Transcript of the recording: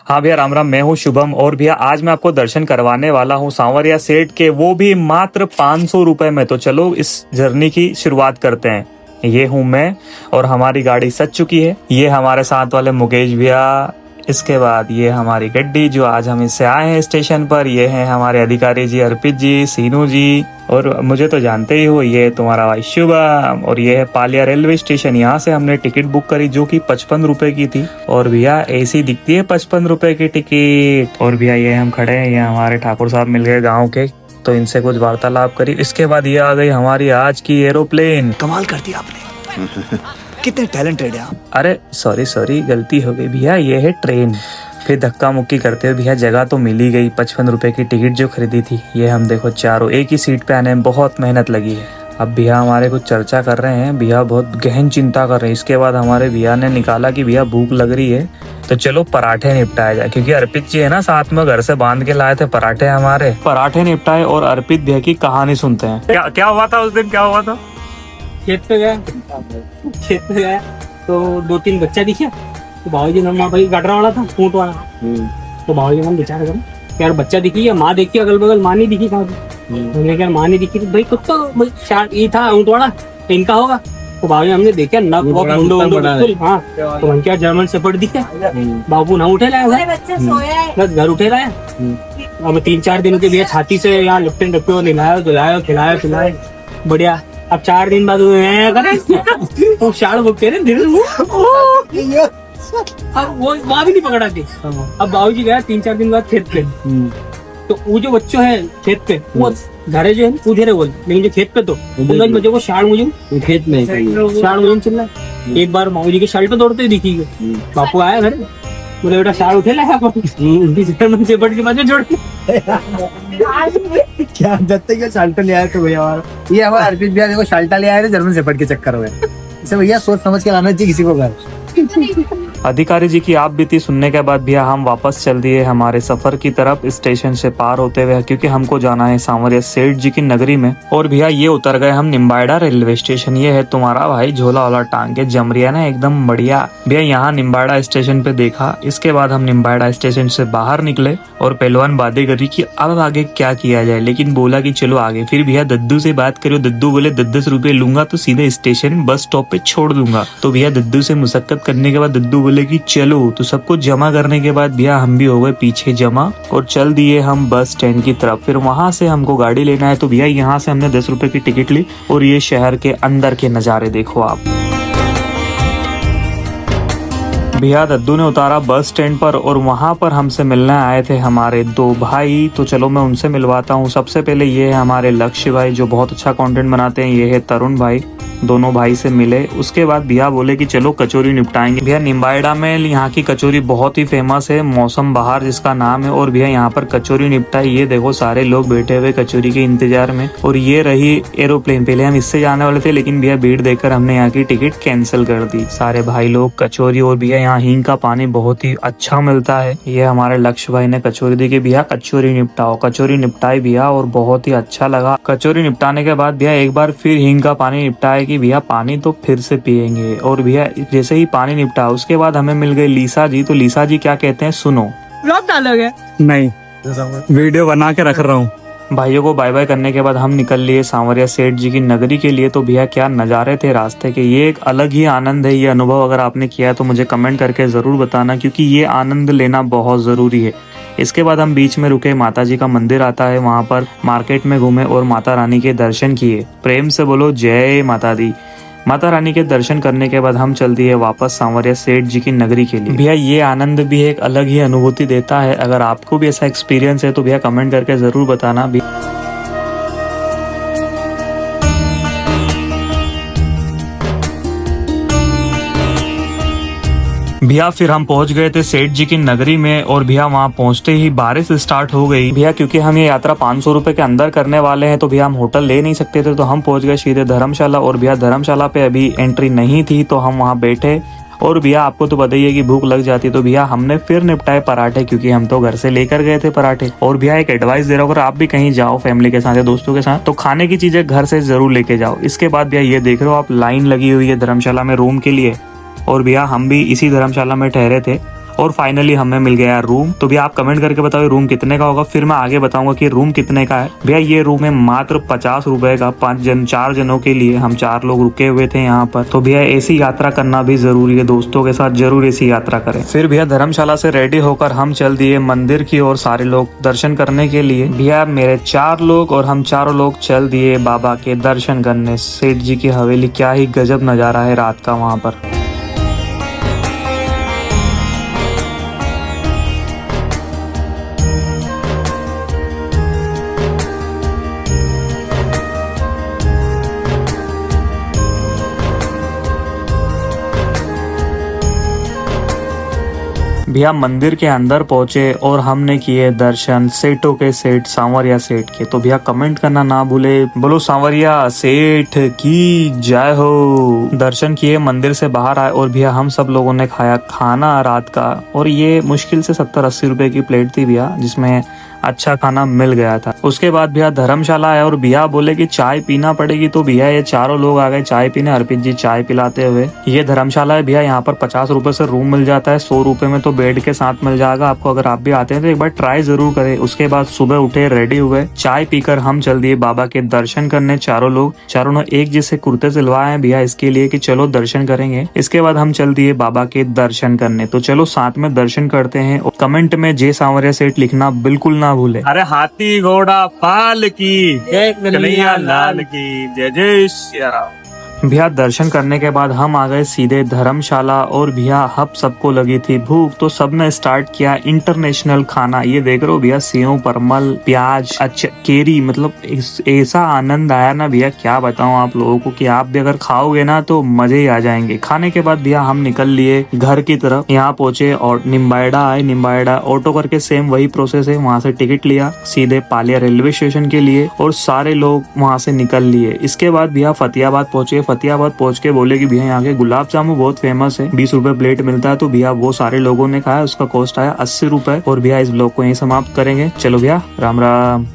हाँ भैया राम राम, मैं हूँ शुभम और भैया आज मैं आपको दर्शन करवाने वाला हूँ सांवरिया सेठ के, वो भी मात्र 500 रुपए में। तो चलो इस जर्नी की शुरुआत करते हैं। ये हूँ मैं और हमारी गाड़ी सज चुकी है। ये हमारे साथ वाले मुकेश भैया, इसके बाद ये हमारी गड्डी जो आज हम इससे आए हैं स्टेशन पर। ये हैं हमारे अधिकारी जी अर्पित जी, सीनू जी, और मुझे तो जानते ही हो, ये तुम्हारा भाई शुभम। और ये है पालिया रेलवे स्टेशन। यहाँ से हमने टिकट बुक करी जो कि 55 रुपए की थी। और भैया ऐसी दिखती है 55 रुपए की टिकट। और भैया ये हम खड़े हैं, ये हमारे ठाकुर साहब मिल गए गाँव के, तो इनसे कुछ वार्तालाप करी। इसके बाद ये आ गई हमारी आज की एरोप्लेन। कमाल कर दिया आपने कितने टैलेंटेड है आप। अरे सॉरी गलती हो गई भैया, ये है ट्रेन। फिर धक्का मुक्की करते हुए भैया जगह तो मिल ही गई। 55 रुपए की टिकट जो खरीदी थी, ये हम देखो चारों एक ही सीट पे आने में बहुत मेहनत लगी है। अब भैया हमारे कुछ चर्चा कर रहे हैं, भैया बहुत गहन चिंता कर रहे हैं। इसके बाद हमारे भैया ने निकाला कि भैया भूख लग रही है तो चलो पराठे निपटाया जाए, क्योंकि अर्पित जी है ना साथ में, घर से बांध के लाए थे पराठे। हमारे पराठे निपटाए और अर्पित भैया की कहानी सुनते हैं। क्या हुआ था उस दिन, क्या हुआ था? खेत पे गया तो 2-3 बच्चा दिखे, तो भाई ने भाई गटरा वाला था, ऊँट वाला। तो भाई ने बेचारा करो यार, बच्चा दिखी या माँ देखी, अगल बगल माँ नहीं दिखी कहाँ पे। माँ नहीं दिखी तो भाई कुत्ता ये था ऊँट वाला, इनका होगा। तो भाई हमने देखा नक मुंडो हाँ, तो हम क्या जर्मन शेफर्ड दिखे। बाबू ना उठे लाया, बस घर उठे लाया। अब 3-4 दिन के लिए छाती से यहाँ लिप्टन डब्बे नहलाया, धुलाया, खिलाया पिलाया, बढ़िया। अब 4 दिन बाद वो शाड़ भुगते रहे धीरे। अब वो वहाँ भी नहीं पकड़ा थी। अब बाबूजी गया 3-4 दिन बाद खेत पे, तो वो जो बच्चों है खेत पे, वो घरे जो है पूछे रहे बोल, लेकिन जो खेत पे तो बच्चों को शाड़ मुझे खेत में शाड़ मुझे चल रहा है। एक बार बाबूजी के शाड़ पे दौड़ते ही दिखी गए। बापू आया घर, बोले बेटा शाड़ उठे लाया जर्मन शेफर्ड के बाद जोड़ क्या दत्ते के शाल्टा ले आए तो भैया, ये हमारे अर्पित भैया देखो शाल्टा ले आए थे जर्मन शेफर्ड के चक्कर में। इसे भैया सोच समझ के लाना चाहिए किसी को घर। अधिकारी जी की आप बीती सुनने के बाद भैया हम वापस चल दिए हमारे सफर की तरफ, स्टेशन से पार होते हुए, क्योंकि हमको जाना है सांवरिया सेठ जी की नगरी में। और भैया ये उतर गए हम निम्बाड़ा रेलवे स्टेशन। ये है तुम्हारा भाई झोला वाला टांग के जमरिया ना, एकदम बढ़िया। भैया यहाँ निम्बाड़ा स्टेशन पे देखा। इसके बाद हम निम्बाड़ा स्टेशन से बाहर निकले और पहलवान बातें करी कि अब आगे क्या किया जाए, लेकिन बोला कि चलो आगे। फिर भैया दद्दू से बात करो, दद्दू बोले 10-10 रुपए लूंगा तो सीधे स्टेशन बस स्टॉप पे छोड़ दूंगा। तो भैया दद्दू से मुशक्कत करने के बाद दद्दू बोले कि चलो। तो सब कुछ जमा करने के बाद भैया हम भी हो गए पीछे जमा और चल दिए हम बस स्टैंड की तरफ। फिर वहां से हमको गाड़ी लेना है, तो भैया यहाँ से हमने 10 रुपए की टिकट ली। और ये शहर के अंदर के नजारे देखो आप। भैया दद्दू ने उतारा बस स्टैंड पर और वहां पर हमसे मिलने आए थे हमारे 2 भाई। तो चलो मैं उनसे मिलवाता हूँ। सबसे पहले ये है हमारे लक्ष्य भाई जो बहुत अच्छा कंटेंट बनाते हैं। ये है तरुण भाई, दोनों भाई से मिले। उसके बाद भैया बोले कि चलो कचौरी निपटाएंगे। भैया निम्बाड़ा में यहाँ की कचौरी बहुत ही फेमस है, मौसम बहार जिसका नाम है। और भैया यहाँ पर कचौरी निपटाई। ये देखो सारे लोग बैठे हुए कचौरी के इंतजार में। और ये रही एरोप्लेन। पहले हम इससे जाने वाले थे, लेकिन भैया भीड़ देखकर हमने यहाँ की टिकट कैंसिल कर दी। सारे भाई लोग कचौरी, और भैया यहाँ हींग का पानी बहुत ही अच्छा मिलता है। ये हमारे लक्ष्य भाई ने कचौरी दी कि भैया कचौरी निपटाओ। कचौरी निपटाई भैया और बहुत ही अच्छा लगा। कचौरी निपटाने के बाद भैया एक बार फिर हींग का पानी निपटाया कि भैया पानी तो फिर से पियेंगे। और भैया जैसे ही पानी निपटा उसके बाद हमें मिल गई लीसा जी। तो लीसा जी क्या कहते हैं सुनो। ब्लॉग डालोगे? नहीं, वीडियो बना के रख रहा हूँ। भाइयों को बाय बाय करने के बाद हम निकल लिए सांवरिया सेठ जी की नगरी के लिए। तो भैया क्या नज़ारे थे रास्ते के, ये एक अलग ही आनंद है। ये अनुभव अगर आपने किया तो मुझे कमेंट करके ज़रूर बताना, क्योंकि ये आनंद लेना बहुत ज़रूरी है। इसके बाद हम बीच में रुके, माता जी का मंदिर आता है, वहाँ पर मार्केट में घूमे और माता रानी के दर्शन किए। प्रेम से बोलो जय माता दी। माता रानी के दर्शन करने के बाद हम चल दिए वापस सांवरिया सेठ जी की नगरी के लिए। भैया ये आनंद भी एक अलग ही अनुभूति देता है। अगर आपको भी ऐसा एक्सपीरियंस है तो भैया कमेंट करके जरूर बताना भी। भैया फिर हम पहुंच गए थे सेठ जी की नगरी में। और भैया वहां पहुंचते ही बारिश स्टार्ट हो गई। भैया क्योंकि हम ये यात्रा 500 रुपए के अंदर करने वाले हैं, तो भैया हम होटल ले नहीं सकते थे, तो हम पहुंच गए सीधे धर्मशाला। और भैया धर्मशाला पे अभी एंट्री नहीं थी, तो हम वहां बैठे। और भैया आपको तो पता ही है कि भूख लग जाती, तो भैया हमने फिर निपटाए पराठे, क्योंकि हम तो घर से लेकर गए थे पराठे। और भैया एक एडवाइस दे रहा हूँ, अगर आप भी कहीं जाओ फैमिली के साथ या दोस्तों के साथ, तो खाने की चीजें घर से जरूर लेके जाओ। इसके बाद भैया ये देख रहे हो आप, लाइन लगी हुई है धर्मशाला में रूम के लिए। और भैया हम भी इसी धर्मशाला में ठहरे थे। और फाइनली हमें मिल गया रूम। तो भैया आप कमेंट करके बताओ रूम कितने का होगा, फिर मैं आगे बताऊंगा कि रूम कितने का है। भैया ये रूम है मात्र 50 रुपए का, 4 जनों के लिए। हम 4 लोग रुके हुए थे यहाँ पर। तो भैया ऐसी यात्रा करना भी जरूरी है, दोस्तों के साथ जरूर ऐसी यात्रा करें। फिर भैया धर्मशाला से रेडी होकर हम चल दिए मंदिर की ओर, सारे लोग दर्शन करने के लिए। भैया मेरे 4 लोग और हम चारों लोग चल दिए बाबा के दर्शन करने। सेठ जी की हवेली, क्या ही गजब नजारा है रात का वहाँ पर। भैया मंदिर के अंदर पहुंचे और हमने किए दर्शन सेठों के, सेठ सांवरिया सेठ के। तो भैया कमेंट करना ना भूले, बोलो सांवरिया सेठ की जय हो। दर्शन किए, मंदिर से बाहर आए और भैया हम सब लोगों ने खाया खाना रात का। और ये मुश्किल से 70-80 रुपए की प्लेट थी भैया, जिसमें अच्छा खाना मिल गया था। उसके बाद भैया धर्मशाला आया और भैया बोले कि चाय पीना पड़ेगी। तो भैया ये चारों लोग आ गए चाय पीने, अर्पित जी चाय पिलाते हुए। ये धर्मशाला है भैया, यहाँ पर 50 रुपए से रूम मिल जाता है, 100 रुपए में तो बेड के साथ मिल जाएगा आपको। अगर आप भी आते हैं तो एक बार ट्राई जरूर करें। उसके बाद सुबह उठे, रेडी हुए, चाय पीकर हम चल दिए बाबा के दर्शन करने। चारों लोग, चारों ने एक जैसे कुर्ते सिलवाए हैं भैया इसके लिए कि चलो दर्शन करेंगे। इसके बाद हम चल दिए बाबा के दर्शन करने। तो चलो साथ में दर्शन करते हैं। और कमेंट में जय सांवरिया सेठ लिखना बिल्कुल ना भूले। अरे हाथी घोड़ा पाल की जय, कन्हैया लाल की जय, जय श्री राम। भैया दर्शन करने के बाद हम आ गए सीधे धर्मशाला। और भैया हम सबको लगी थी भूख, तो सबने स्टार्ट किया इंटरनेशनल खाना। ये देख रहे हो भैया, सेव, परमल, प्याज, अच्छा केरी, मतलब ऐसा आनंद आया ना भैया, क्या बताऊं आप लोगों को कि आप भी अगर खाओगे ना तो मजे ही आ जाएंगे। खाने के बाद भैया हम निकल लिए घर की तरफ। यहाँ पहुंचे और निम्बाड़ा आए। निम्बाड़ा ऑटो करके सेम वही प्रोसेस है, वहाँ से टिकट लिया सीधे पालिया रेलवे स्टेशन के लिए और सारे लोग वहाँ से निकल लिए। इसके बाद भैया फतेहाबाद पहुंचे। फतेहाबाद पहुंच के बोले कि भैया यहाँ के गुलाब जामुन बहुत फेमस है, 20 रुपए प्लेट मिलता है। तो भैया वो सारे लोगों ने खाया, उसका कॉस्ट आया 80 रुपए। और भैया इस ब्लॉग को यहीं समाप्त करेंगे। चलो भैया राम राम।